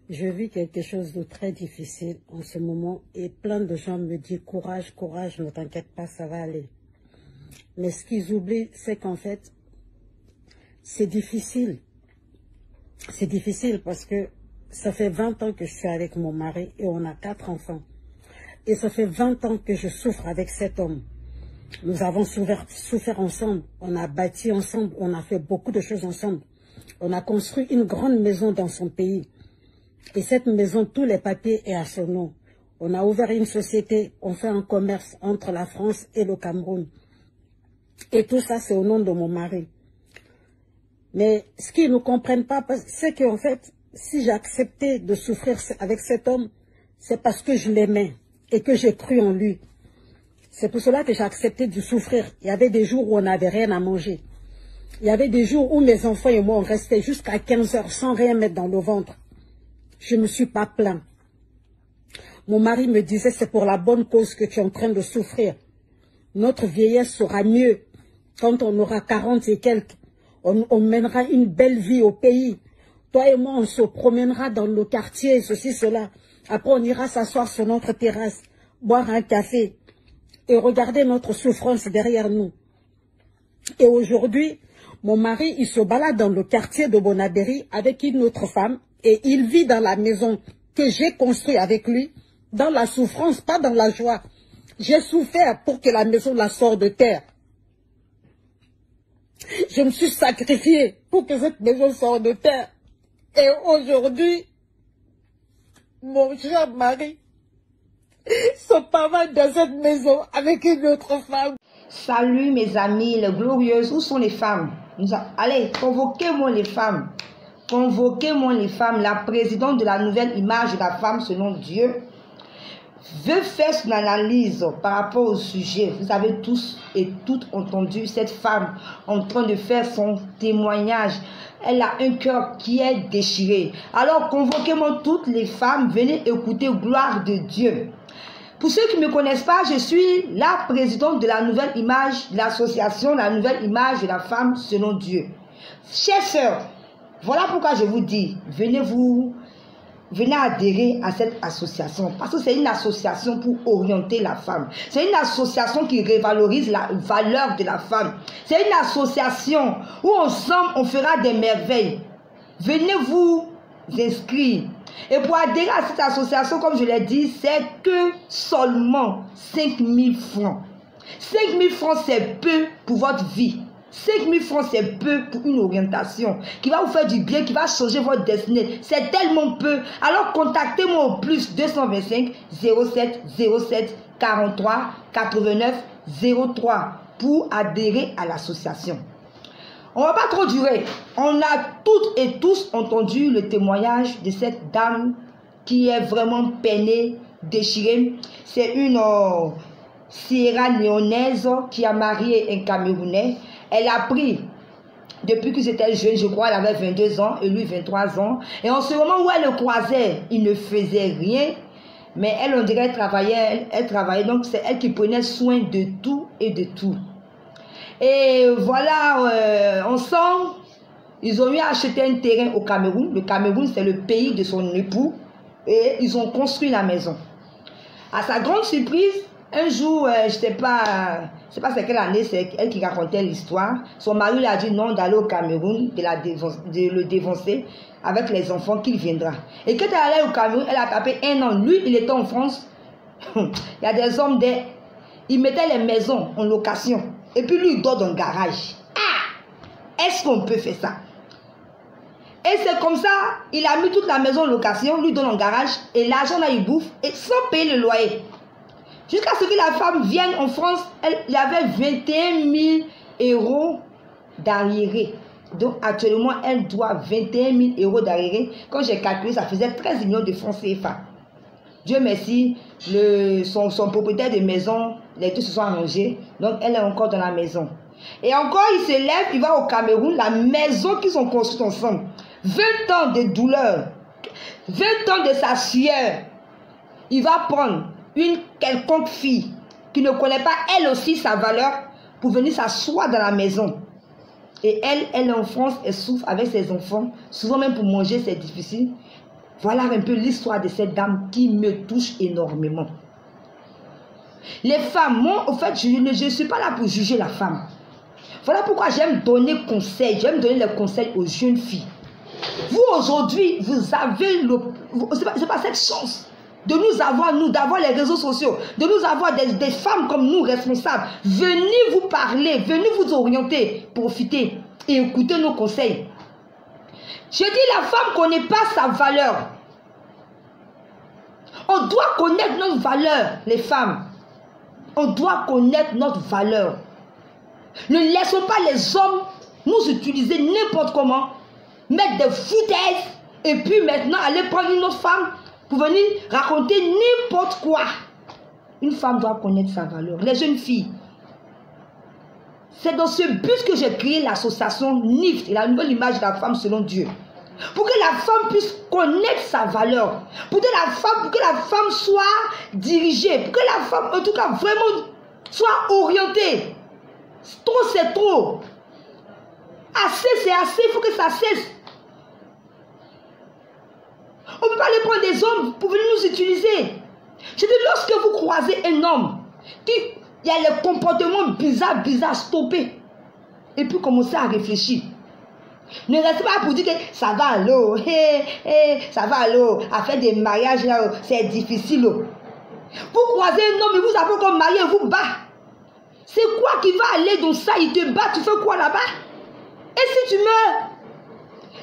Je vis quelque chose de très difficile en ce moment et plein de gens me disent courage, courage, ne t'inquiète pas, ça va aller. Mais ce qu'ils oublient, c'est qu'en fait, c'est difficile. C'est difficile parce que ça fait 20 ans que je suis avec mon mari et on a 4 enfants. Et ça fait 20 ans que je souffre avec cet homme. Nous avons souffert ensemble, on a bâti ensemble, on a fait beaucoup de choses ensemble. On a construit une grande maison dans son pays. Et cette maison, tous les papiers sont à son nom. On a ouvert une société, on fait un commerce entre la France et le Cameroun. Et tout ça, c'est au nom de mon mari. Mais ce qu'ils ne comprennent pas, c'est qu'en fait, si j'ai accepté de souffrir avec cet homme, c'est parce que je l'aimais et que j'ai cru en lui. C'est pour cela que j'ai accepté de souffrir. Il y avait des jours où on n'avait rien à manger. Il y avait des jours où mes enfants et moi, on restait jusqu'à 15 heures sans rien mettre dans le ventre. Je ne me suis pas plaint. Mon mari me disait, c'est pour la bonne cause que tu es en train de souffrir. Notre vieillesse sera mieux quand on aura 40 et quelques. On mènera une belle vie au pays. Toi et moi, on se promènera dans le quartier, ceci, cela. Après, on ira s'asseoir sur notre terrasse, boire un café et regarder notre souffrance derrière nous. Et aujourd'hui, mon mari, il se balade dans le quartier de Bonabéry avec une autre femme et il vit dans la maison que j'ai construite avec lui, dans la souffrance, pas dans la joie. J'ai souffert pour que la maison la sorte de terre. Je me suis sacrifiée pour que cette maison sorte de terre. Et aujourd'hui, mon cher mari se pavane dans cette maison avec une autre femme. Salut mes amis, les glorieuses, où sont les femmes? Allez, convoquez-moi les femmes. Convoquez-moi les femmes. La présidente de la nouvelle image de la femme selon Dieu veut faire son analyse par rapport au sujet. Vous avez tous et toutes entendu cette femme en train de faire son témoignage. Elle a un cœur qui est déchiré. Alors convoquez-moi toutes les femmes, venez écouter gloire de Dieu. Pour ceux qui ne me connaissent pas, je suis la présidente de la nouvelle image de l'association, la nouvelle image de la femme selon Dieu. Chères sœurs, voilà pourquoi je vous dis, venez adhérer à cette association. Parce que c'est une association pour orienter la femme. C'est une association qui révalorise la valeur de la femme. C'est une association où ensemble on fera des merveilles. Venez vous inscrire. Et pour adhérer à cette association, comme je l'ai dit, c'est que seulement 5 000 francs. 5 000 francs, c'est peu pour votre vie. 5 000 francs, c'est peu pour une orientation qui va vous faire du bien, qui va changer votre destinée. C'est tellement peu. Alors, contactez-moi au plus 225 07 07 43 89 03 pour adhérer à l'association. On ne va pas trop durer. On a toutes et tous entendu le témoignage de cette dame qui est vraiment peinée, déchirée. C'est une Sierra Léonaise qui a marié un Camerounais. Elle a pris, depuis qu'ils étaient jeunes, je crois, elle avait 22 ans et lui 23 ans. Et en ce moment où elle le croisait, il ne faisait rien. Mais elle, on dirait, elle travaillait. Donc c'est elle qui prenait soin de tout et de tout. Et voilà, ensemble, ils ont eu à acheter un terrain au Cameroun. Le Cameroun, c'est le pays de son époux. Et ils ont construit la maison. À sa grande surprise, un jour, je ne sais pas c'est quelle année, c'est elle qui racontait l'histoire. Son mari lui a dit non d'aller au Cameroun, de le dévancer avec les enfants qu'il viendra. Et quand elle est allée au Cameroun, elle a tapé 1 an. Lui, il était en France. Il y a des hommes, ils mettaient les maisons en location. Et puis lui, il dort dans le garage. Ah! Est-ce qu'on peut faire ça? Et c'est comme ça, il a mis toute la maison en location, lui donne en garage, et l'argent là, il bouffe, et sans payer le loyer. Jusqu'à ce que la femme vienne en France, il y avait 21 000 euros d'arriéré. Donc actuellement, elle doit 21 000 euros d'arriéré. Quand j'ai calculé, ça faisait 13 millions de francs CFA. Dieu merci, son propriétaire de maison, les deux se sont arrangés. Donc elle est encore dans la maison. Et encore, il se lève, il va au Cameroun, la maison qu'ils ont construite ensemble. 20 ans de douleur, 20 ans de sa sueur. Il va prendre une quelconque fille qui ne connaît pas elle aussi sa valeur pour venir s'asseoir dans la maison. Et elle est en France, elle souffre avec ses enfants. Souvent même pour manger, c'est difficile. Voilà un peu l'histoire de cette dame qui me touche énormément. Les femmes, moi, en fait, je ne suis pas là pour juger la femme. Voilà pourquoi j'aime donner conseil, j'aime donner les conseils aux jeunes filles. Vous, aujourd'hui, vous avez c'est pas cette chance de nous avoir, d'avoir les réseaux sociaux, de nous avoir des femmes comme nous, responsables. Venez vous parler, venez vous orienter, profiter et écouter nos conseils. Je dis, la femme ne connaît pas sa valeur. On doit connaître notre valeur, les femmes. On doit connaître notre valeur. Ne laissons pas les hommes nous utiliser n'importe comment, mettre des foutaises et puis maintenant aller prendre une autre femme pour venir raconter n'importe quoi. Une femme doit connaître sa valeur. Les jeunes filles, c'est dans ce but que j'ai créé l'association NIFT, la nouvelle image de la femme selon Dieu. Pour que la femme puisse connaître sa valeur. Pour que la femme soit dirigée. Pour que la femme, en tout cas, vraiment soit orientée. Trop, c'est trop. Assez, c'est assez. Il faut que ça cesse. On ne peut pas aller prendre des hommes pour venir nous utiliser. Je dis, lorsque vous croisez un homme qui il y a les comportements bizarres, stoppés. Et puis commencer à réfléchir. Ne restez pas pour dire que ça va à l'eau. Ça va à l'eau. À faire des mariages là, c'est difficile. Vous croisez un homme et vous savez comme marié, vous bat. C'est quoi qui va aller dans ça? Il te bat, tu fais quoi là-bas? Et si tu meurs?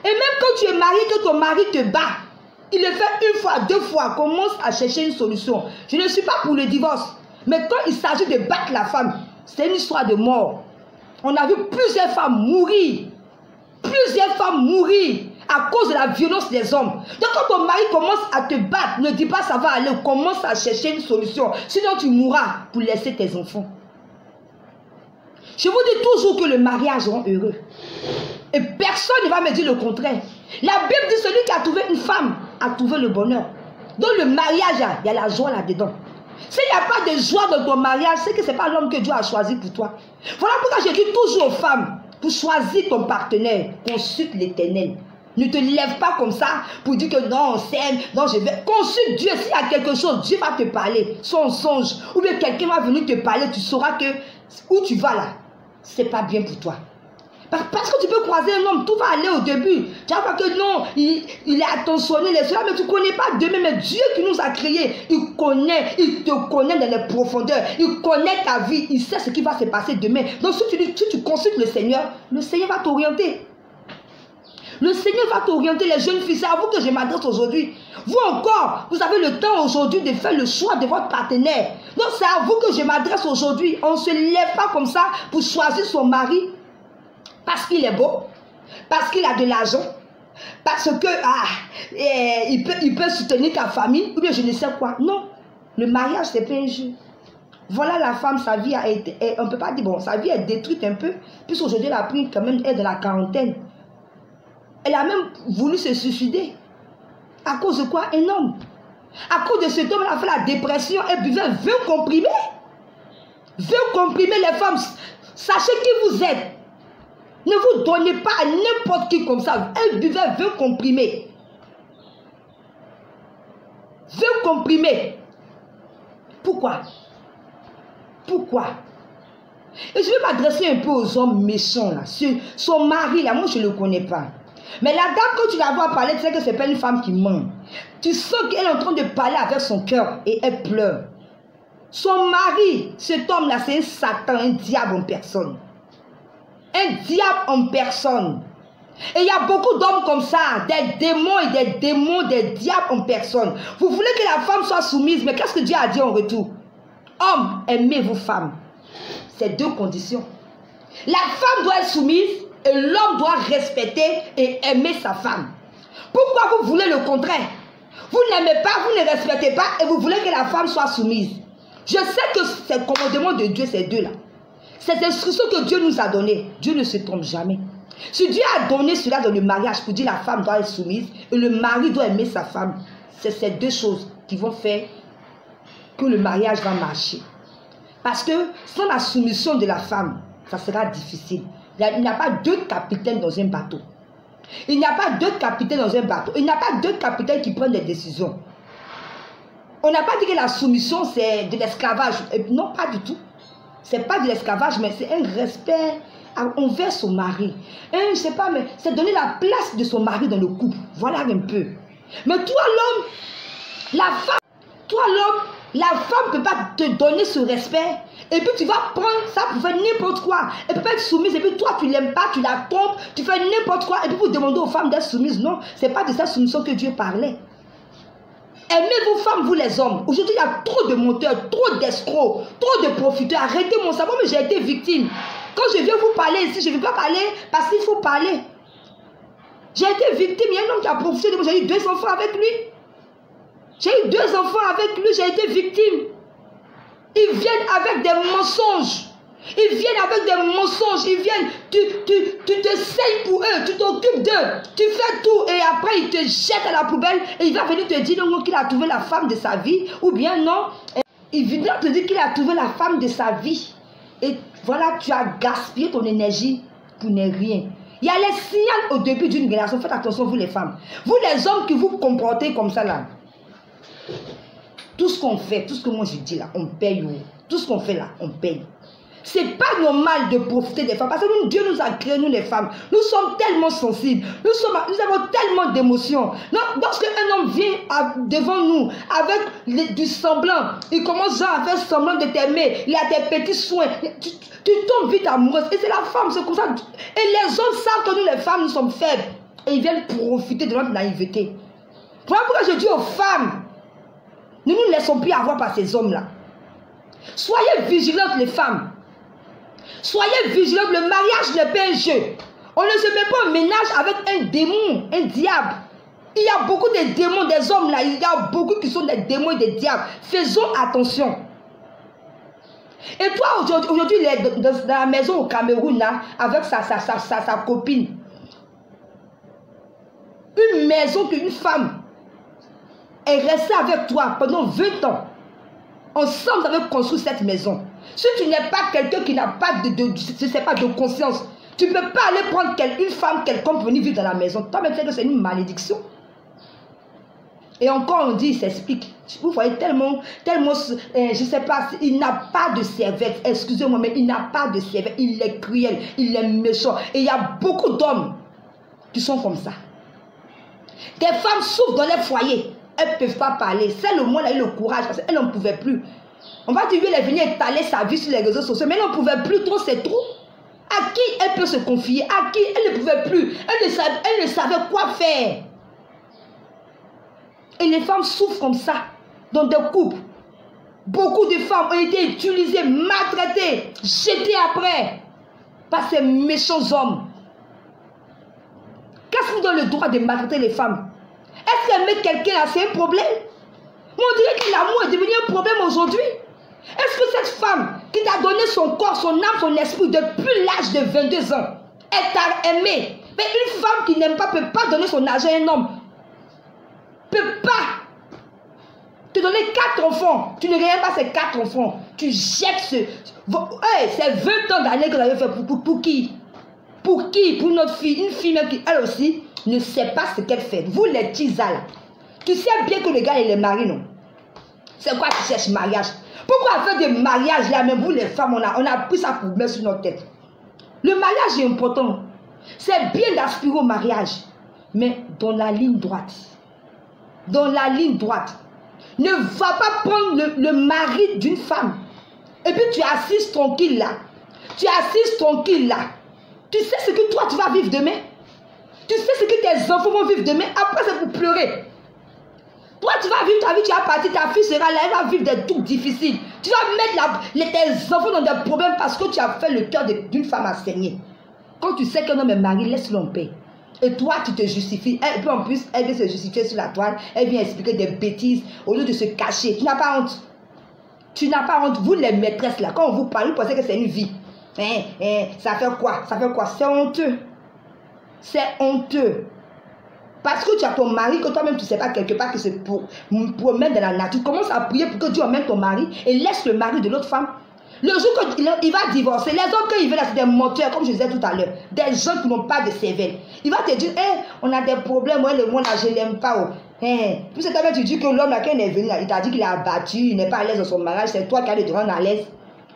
Et même quand tu es marié, que ton mari te bat, il le fait une fois, deux fois, commence à chercher une solution. Je ne suis pas pour le divorce. Mais quand il s'agit de battre la femme, c'est une histoire de mort. On a vu plusieurs femmes mourir. Plusieurs femmes mourir à cause de la violence des hommes. Donc quand ton mari commence à te battre, ne dis pas ça va aller, commence à chercher une solution. Sinon tu mourras pour laisser tes enfants. Je vous dis toujours que le mariage rend heureux. Et personne ne va me dire le contraire. La Bible dit celui qui a trouvé une femme a trouvé le bonheur. Dans le mariage, il y a la joie là-dedans. S'il n'y a pas de joie dans ton mariage, c'est que ce n'est pas l'homme que Dieu a choisi pour toi. Voilà pourquoi je dis toujours aux femmes, pour choisir ton partenaire, consulte l'Éternel. Ne te lève pas comme ça pour dire que non, on s'aime, non, je vais. Consulte Dieu. S'il y a quelque chose, Dieu va te parler. Soit un songe, ou bien quelqu'un va venir te parler, tu sauras que où tu vas là, c'est pas bien pour toi. Parce que tu peux croiser un homme, tout va aller au début. Tu vas voir que non, il est attentionné, les soeurs, mais tu ne connais pas demain. Mais Dieu qui nous a créés, il te connaît dans les profondeurs. Il connaît ta vie, il sait ce qui va se passer demain. Donc si tu consultes le Seigneur va t'orienter. Le Seigneur va t'orienter, les jeunes filles. C'est à vous que je m'adresse aujourd'hui. Vous encore, vous avez le temps aujourd'hui de faire le choix de votre partenaire. Donc c'est à vous que je m'adresse aujourd'hui. On ne se lève pas comme ça pour choisir son mari. Parce qu'il est beau, parce qu'il a de l'argent, parce que il peut soutenir ta famille, ou bien je ne sais quoi. Non, le mariage, c'est pas un jeu. Voilà la femme, sa vie a été, on ne peut pas dire, bon, sa vie est détruite un peu, puisqu'aujourd'hui, elle a pris quand même, elle est de la quarantaine. Elle a même voulu se suicider. À cause de quoi? Un homme. À cause de cet homme, elle a fait la dépression, elle buvait 20 comprimés. 20 comprimés, les femmes, sachez qui vous êtes. Ne vous donnez pas à n'importe qui comme ça. Elle buvait 20 comprimés. 20 comprimés. Pourquoi? Pourquoi? Et je vais m'adresser un peu aux hommes méchants là. Son mari là, moi je ne le connais pas. Mais la dame, quand tu la vois parler, tu sais que ce n'est pas une femme qui ment. Tu sens qu'elle est en train de parler avec son cœur et elle pleure. Son mari, cet homme là, c'est un Satan, un diable en personne. Un diable en personne. Et il y a beaucoup d'hommes comme ça, des démons et des démons, des diables en personne. Vous voulez que la femme soit soumise, mais qu'est-ce que Dieu a dit en retour? Hommes, aimez vos femmes. C'est deux conditions. La femme doit être soumise et l'homme doit respecter et aimer sa femme. Pourquoi vous voulez le contraire? Vous n'aimez pas, vous ne respectez pas et vous voulez que la femme soit soumise. Je sais que c'est le commandement de Dieu, ces deux-là. Cette instruction que Dieu nous a donnée, Dieu ne se trompe jamais. Si Dieu a donné cela dans le mariage pour dire la femme doit être soumise et le mari doit aimer sa femme, c'est ces deux choses qui vont faire que le mariage va marcher. Parce que sans la soumission de la femme, ça sera difficile. Il n'y a pas deux capitaines dans un bateau. Il n'y a pas deux capitaines dans un bateau. Il n'y a pas deux capitaines qui prennent des décisions. On n'a pas dit que la soumission, c'est de l'esclavage. Non, pas du tout. Ce n'est pas de l'esclavage, mais c'est un respect envers son mari. Je ne sais pas, mais c'est donner la place de son mari dans le couple. Voilà un peu. Mais toi, l'homme, la femme, toi, l'homme, la femme ne peut pas te donner ce respect. Et puis tu vas prendre ça pour faire n'importe quoi. Elle peut pas être soumise. Et puis toi, tu ne l'aimes pas, tu la trompes, tu fais n'importe quoi. Et puis vous demandez aux femmes d'être soumises. Non, ce n'est pas de cette soumission que Dieu parlait. Aimez vos femmes, vous les hommes. Aujourd'hui, il y a trop de menteurs, trop d'escrocs, trop de profiteurs. Arrêtez mon savoir, mais j'ai été victime. Quand je viens vous parler ici, je ne vais pas parler parce qu'il faut parler. J'ai été victime. Il y a un homme qui a profité de moi. J'ai eu 2 enfants avec lui. J'ai eu 2 enfants avec lui. J'ai été victime. Ils viennent avec des mensonges. Ils viennent avec des mensonges. Ils viennent, tu te saignes pour eux. Tu t'occupes d'eux. Tu fais tout. Et après, ils te jettent à la poubelle. Et il va venir te dire non, qu'il a trouvé la femme de sa vie. Ou bien non. Il vient te dire qu'il a trouvé la femme de sa vie. Et voilà, tu as gaspillé ton énergie pour ne rien. Il y a les signaux au début d'une relation. Faites attention, vous les femmes. Vous les hommes qui vous comportez comme ça là. Tout ce qu'on fait, tout ce que moi je dis là, on paye. Tout ce qu'on fait là, on paye. C'est pas normal de profiter des femmes. Parce que nous, Dieu nous a créés, nous les femmes. Nous sommes tellement sensibles. Nous avons tellement d'émotions. Lorsque un homme vient devant nous avec du semblant, il commence genre à faire semblant de t'aimer. Il a des petits soins. Tu tombes vite amoureuse. Et c'est la femme, c'est comme ça. Et les hommes savent que nous les femmes, nous sommes faibles. Et ils viennent profiter de notre naïveté. Voilà pourquoi je dis aux femmes, ne nous laissons plus avoir par ces hommes-là. Soyez vigilantes les femmes. Soyez vigilantes, le mariage n'est pas un jeu. On ne se met pas en ménage avec un démon, un diable. Il y a beaucoup de démons, des hommes là, il y a beaucoup qui sont des démons et des diables. Faisons attention. Et toi aujourd'hui, dans la maison au Cameroun là, avec sa copine. Une maison qu'une femme est restée avec toi pendant 20 ans. Ensemble, vous avez construit cette maison. Si tu n'es pas quelqu'un qui n'a pas de conscience, tu ne peux pas aller prendre une femme quelconque pour venir vivre dans la maison. Toi-même, tu sais que c'est une malédiction. Et encore, on dit, il s'explique. Vous voyez, tellement, je ne sais pas, il n'a pas de serviette. Excusez-moi, mais il n'a pas de serviette. Il est cruel, il est méchant. Et il y a beaucoup d'hommes qui sont comme ça. Des femmes souffrent dans les foyers. Elles ne peuvent pas parler. C'est le monde, elle a eu le courage parce qu'elle n'en pouvait plus. On va dire, elle est venue étaler sa vie sur les réseaux sociaux, mais elle n'en pouvait plus trop, c'est trop. À qui elle peut se confier? À qui elle ne pouvait plus? Elle ne savait quoi faire. Et les femmes souffrent comme ça, dans des couples. Beaucoup de femmes ont été utilisées, maltraitées, jetées après par ces méchants hommes. Qu'est-ce qui vous donne le droit de maltraiter les femmes? Est-ce qu'aimer quelqu'un, c'est un problème? On dirait que l'amour est devenu un problème aujourd'hui. Est-ce que cette femme qui t'a donné son corps, son âme, son esprit depuis l'âge de 22 ans, elle t'a aimé? Mais une femme qui n'aime pas ne peut pas donner son argent à un homme. Ne peut pas te donner 4 enfants. Tu ne regardes pas ces 4 enfants. Tu jettes ces 20 ans d'années que vous avez fait pour qui? Pour qui? Pour notre fille. Une fille même qui, elle aussi, ne sait pas ce qu'elle fait. Vous les tisales. Tu sais bien que le gars il est marié, non? C'est quoi tu cherches mariage? Pourquoi faire des mariages là, même vous les femmes, on a pris ça pour mettre sur notre tête? Le mariage est important. C'est bien d'aspirer au mariage. Mais dans la ligne droite. Dans la ligne droite. Ne va pas prendre le mari d'une femme. Et puis tu assises tranquille là. Tu assises tranquille là. Tu sais ce que toi tu vas vivre demain? Tu sais ce que tes enfants vont vivre demain? Après c'est pour pleurer. Toi tu vas vivre ta vie, tu vas partir, ta fille sera là, elle va vivre des trucs difficiles. Tu vas mettre tes enfants dans des problèmes parce que tu as fait le cœur d'une femme à saigner. Quand tu sais qu'un homme est marié, laisse-le en paix. Et toi tu te justifies. Et puis en plus, elle vient se justifier sur la toile, elle vient expliquer des bêtises au lieu de se cacher. Tu n'as pas honte. Tu n'as pas honte. Vous les maîtresses là, quand on vous parle, vous pensez que c'est une vie. Ça fait quoi? Ça fait quoi? C'est honteux. C'est honteux. Parce que tu as ton mari, que toi-même tu ne sais pas quelque part qui se promène dans la nature. Commence à prier pour que Dieu emmène ton mari et laisse le mari de l'autre femme. Le jour qu'il va divorcer, les hommes qu'ils veulent, c'est des menteurs, comme je disais tout à l'heure. Des gens qui n'ont pas de cervelle. Il va te dire, hey, on a des problèmes, moi, le monde là, je ne l'aime pas. Oh. Hey. Puis c'est toi tu dis que l'homme là, quand il est venu, là, il t'a dit qu'il a battu, il n'est pas à l'aise dans son mariage, c'est toi qui as le droit à l'aise.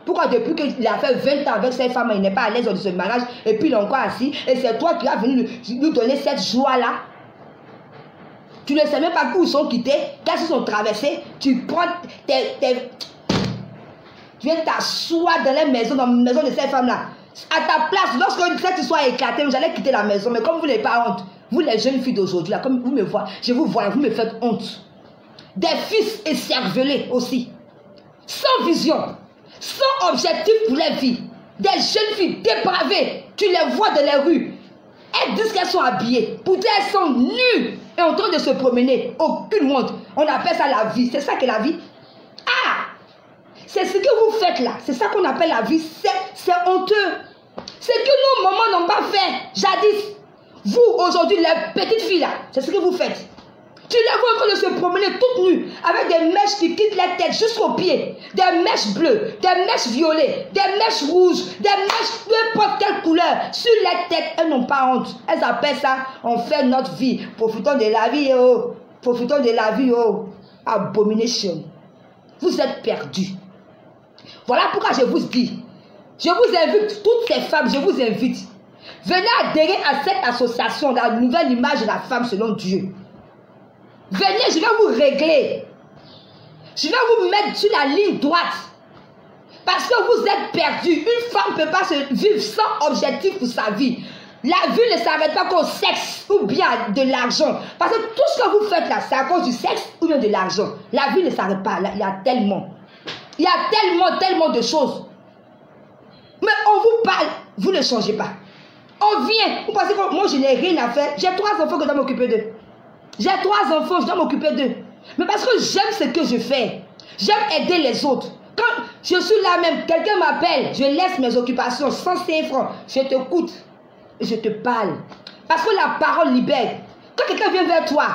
Pourquoi depuis qu'il a fait 20 ans avec cette femme, il n'est pas à l'aise dans ce mariage, et puis il est encore assis, et c'est toi qui as venu lui donner cette joie-là? Tu ne sais même pas où ils sont quittés, qu'est-ce qu'ils sont traversés, tu prends tu viens t'asseoir dans la maison de cette femme-là. À ta place, lorsque cette histoire est éclatée, j'allais quitter la maison, mais comme vous n'avez pas honte, vous les jeunes filles d'aujourd'hui, là, comme vous me voyez, je vous vois, vous me faites honte. Des fils écervelés aussi, sans vision, sans objectif pour la vie. Des jeunes filles dépravées, tu les vois dans les rues. Elles disent qu'elles sont habillées, pourtant elles sont nues et en train de se promener. Aucune honte. On appelle ça la vie. C'est ça que la vie. Ah! C'est ce que vous faites là. C'est ça qu'on appelle la vie. C'est honteux. C'est que nos mamans n'ont pas fait jadis. Vous, aujourd'hui, les petites filles là, c'est ce que vous faites. Tu les vois en train de se promener toutes nues, avec des mèches qui quittent la tête jusqu'aux pieds, des mèches bleues, des mèches violettes, des mèches rouges, des mèches de n'importe quelle couleur. Sur la tête, elles n'ont pas honte. Elles appellent ça, on fait notre vie. Profitons de la vie, oh. Profitons de la vie, oh. Abomination. Vous êtes perdus. Voilà pourquoi je vous dis, je vous invite, toutes ces femmes, je vous invite, venez adhérer à cette association, la nouvelle image de la femme selon Dieu. Venez, je vais vous régler. Je vais vous mettre sur la ligne droite. Parce que vous êtes perdus. Une femme ne peut pas se vivre sans objectif pour sa vie. La vie ne s'arrête pas qu'au sexe ou bien de l'argent. Parce que tout ce que vous faites là, c'est à cause du sexe ou bien de l'argent. La vie ne s'arrête pas. Là, il y a tellement. Il y a tellement de choses. Mais on vous parle, vous ne changez pas. On vient. Vous pensez que moi je n'ai rien à faire. J'ai 3 enfants que je dois m'occuper d'eux. J'ai 3 enfants, je dois m'occuper d'eux. Mais parce que j'aime ce que je fais. J'aime aider les autres. Quand je suis là même, quelqu'un m'appelle, je laisse mes occupations, 105 francs, je t'écoute et je te parle. Parce que la parole libère. Quand quelqu'un vient vers toi,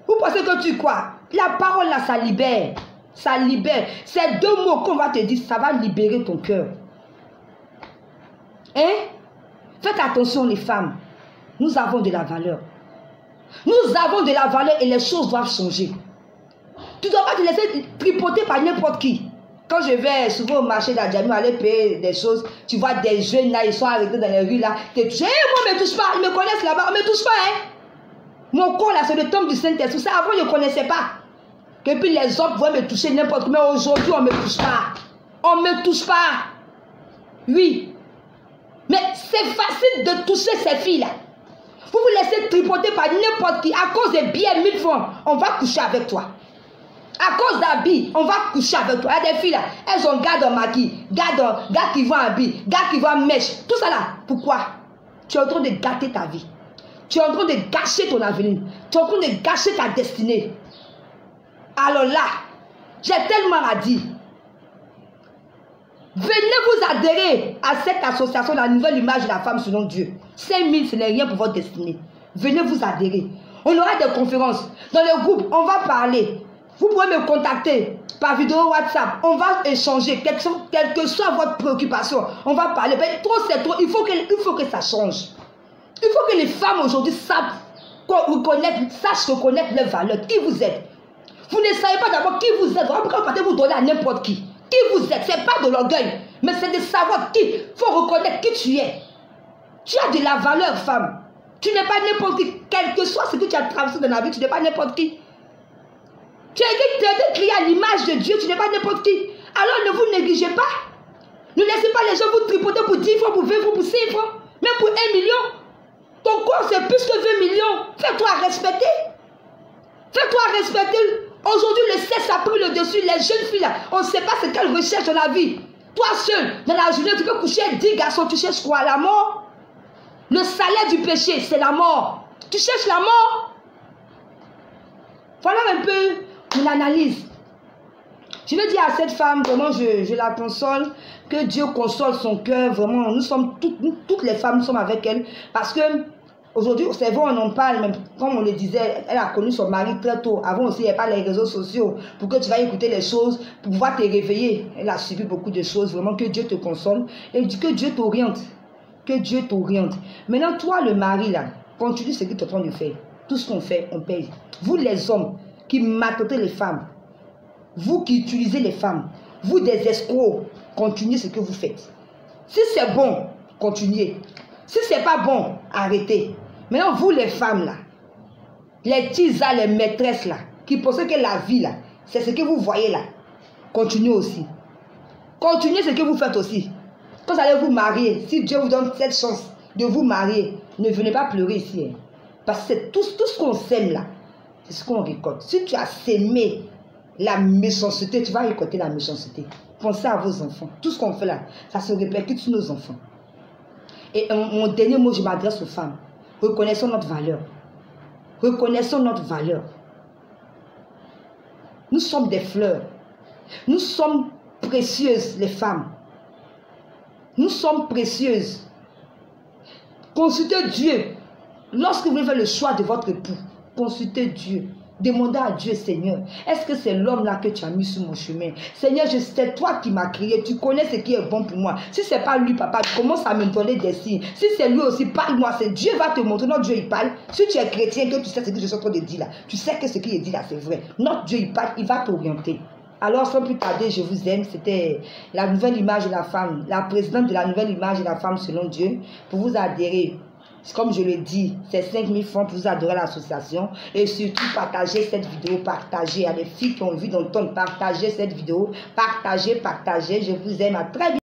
vous pensez que tu quoi? La parole là, ça libère. Ça libère. C'est 2 mots qu'on va te dire, ça va libérer ton cœur. Hein? Faites attention les femmes. Nous avons de la valeur. Nous avons de la valeur et les choses doivent changer. Tu ne dois pas te laisser tripoter par n'importe qui. Quand je vais souvent au marché d'Adjamou aller payer des choses, tu vois des jeunes là, ils sont arrêtés dans les rues là. Tu es touché, moi ne me touche pas, ils me connaissent là-bas, on ne me touche pas. Hein? Mon corps là, c'est le temple du Saint-Esprit. Ça avant, je ne connaissais pas. Et puis les autres vont me toucher n'importe comment. Mais aujourd'hui, on ne me touche pas. On ne me touche pas. Oui. Mais c'est facile de toucher ces filles-là. Vous vous laissez tripoter par n'importe qui. À cause des billets 1000 francs, on va coucher avec toi. À cause d'habits, on va coucher avec toi. Il y a des filles là, elles ont garde en maquille, gars qui vont habiller, gars qui vont mèche. Tout ça là, pourquoi? Tu es en train de gâter ta vie. Tu es en train de gâcher ton avenir. Tu es en train de gâcher ta destinée. Alors là, j'ai tellement à dire. Venez vous adhérer à cette association, la nouvelle image de la femme selon Dieu. 5000, ce n'est rien pour votre destinée. Venez vous adhérer. On aura des conférences. Dans le groupe, on va parler. Vous pouvez me contacter par vidéo WhatsApp. On va échanger. Quelle que soit votre préoccupation, on va parler. Mais trop, c'est trop. Il faut que ça change. Il faut que les femmes aujourd'hui sachent reconnaître leurs valeurs. Qui vous êtes? Vous ne savez pas d'abord qui vous êtes. Pourquoi vous partez vous donner à n'importe qui? Qui vous êtes? Ce n'est pas de l'orgueil, mais c'est de savoir qui. Il faut reconnaître qui tu es. Tu as de la valeur, femme. Tu n'es pas n'importe qui. Quel que soit ce que tu as traversé dans la vie, tu n'es pas n'importe qui. Tu as été créé à l'image de Dieu, tu n'es pas n'importe qui. Alors ne vous négligez pas. Ne laissez pas les gens vous tripoter pour 10 francs, pour 20 francs, pour 5 francs, même pour 1 million. Ton corps c'est plus que 20 millions. Fais-toi respecter. Fais-toi respecter. Aujourd'hui, le sexe a pris le dessus. Les jeunes filles là, on ne sait pas ce qu'elles recherchent dans la vie. Toi seul, dans la journée, tu peux coucher 10 garçons, tu cherches quoi? La mort? Le salaire du péché, c'est la mort. Tu cherches la mort? Voilà un peu mon analyse. Je veux dire à cette femme, vraiment, je la console, que Dieu console son cœur, vraiment. Nous sommes toutes les femmes, nous sommes avec elle, parce que Aujourd'hui, c'est vrai, on en parle, même comme on le disait, elle a connu son mari très tôt. Avant aussi, il n'y avait pas les réseaux sociaux pour que tu vas écouter les choses, pour pouvoir te réveiller. Elle a subi beaucoup de choses, vraiment, que Dieu te console et que Dieu t'oriente. Que Dieu t'oriente. Maintenant, toi, le mari, là, continue ce que tu es en train de faire. Tout ce qu'on fait, on paye. Vous, les hommes, qui maltraitez les femmes, vous qui utilisez les femmes, vous des escrocs, continuez ce que vous faites. Si c'est bon, continuez. Si c'est pas bon, arrêtez. Maintenant, vous les femmes là, les tisas, les maîtresses là, qui pensent que la vie là, c'est ce que vous voyez là, continuez aussi. Continuez ce que vous faites aussi. Quand vous allez vous marier, si Dieu vous donne cette chance de vous marier, ne venez pas pleurer ici. Hein. Parce que c'est tout ce qu'on sème là, c'est ce qu'on récolte. Si tu as sémé la méchanceté, tu vas récolter la méchanceté. Pensez à vos enfants. Tout ce qu'on fait là, ça se répercute sur nos enfants. Et mon dernier mot, je m'adresse aux femmes. Reconnaissons notre valeur. Reconnaissons notre valeur. Nous sommes des fleurs. Nous sommes précieuses, les femmes. Nous sommes précieuses. Consultez Dieu. Lorsque vous voulez faire le choix de votre époux, consultez Dieu. Demandez à Dieu, Seigneur, est-ce que c'est l'homme-là que tu as mis sur mon chemin? Seigneur, c'est toi qui m'as créé, tu connais ce qui est bon pour moi. Si ce n'est pas lui, papa, commence à me donner des signes. Si c'est lui aussi, parle-moi, Dieu va te montrer. Notre Dieu, il parle. Si tu es chrétien, que tu sais ce que je suis en train de dire là, tu sais que ce qu'il dit là, c'est vrai. Notre Dieu, il parle, il va t'orienter. Alors, sans plus tarder, je vous aime. C'était la nouvelle image de la femme, la présidente de la nouvelle image de la femme selon Dieu. Pour vous adhérer, comme je le dis, c'est 5 000 francs pour vous adorer l'association. Et surtout, partagez cette vidéo, partagez à des filles qui ont envie d'entendre, partagez cette vidéo, partagez. Je vous aime, à très bientôt.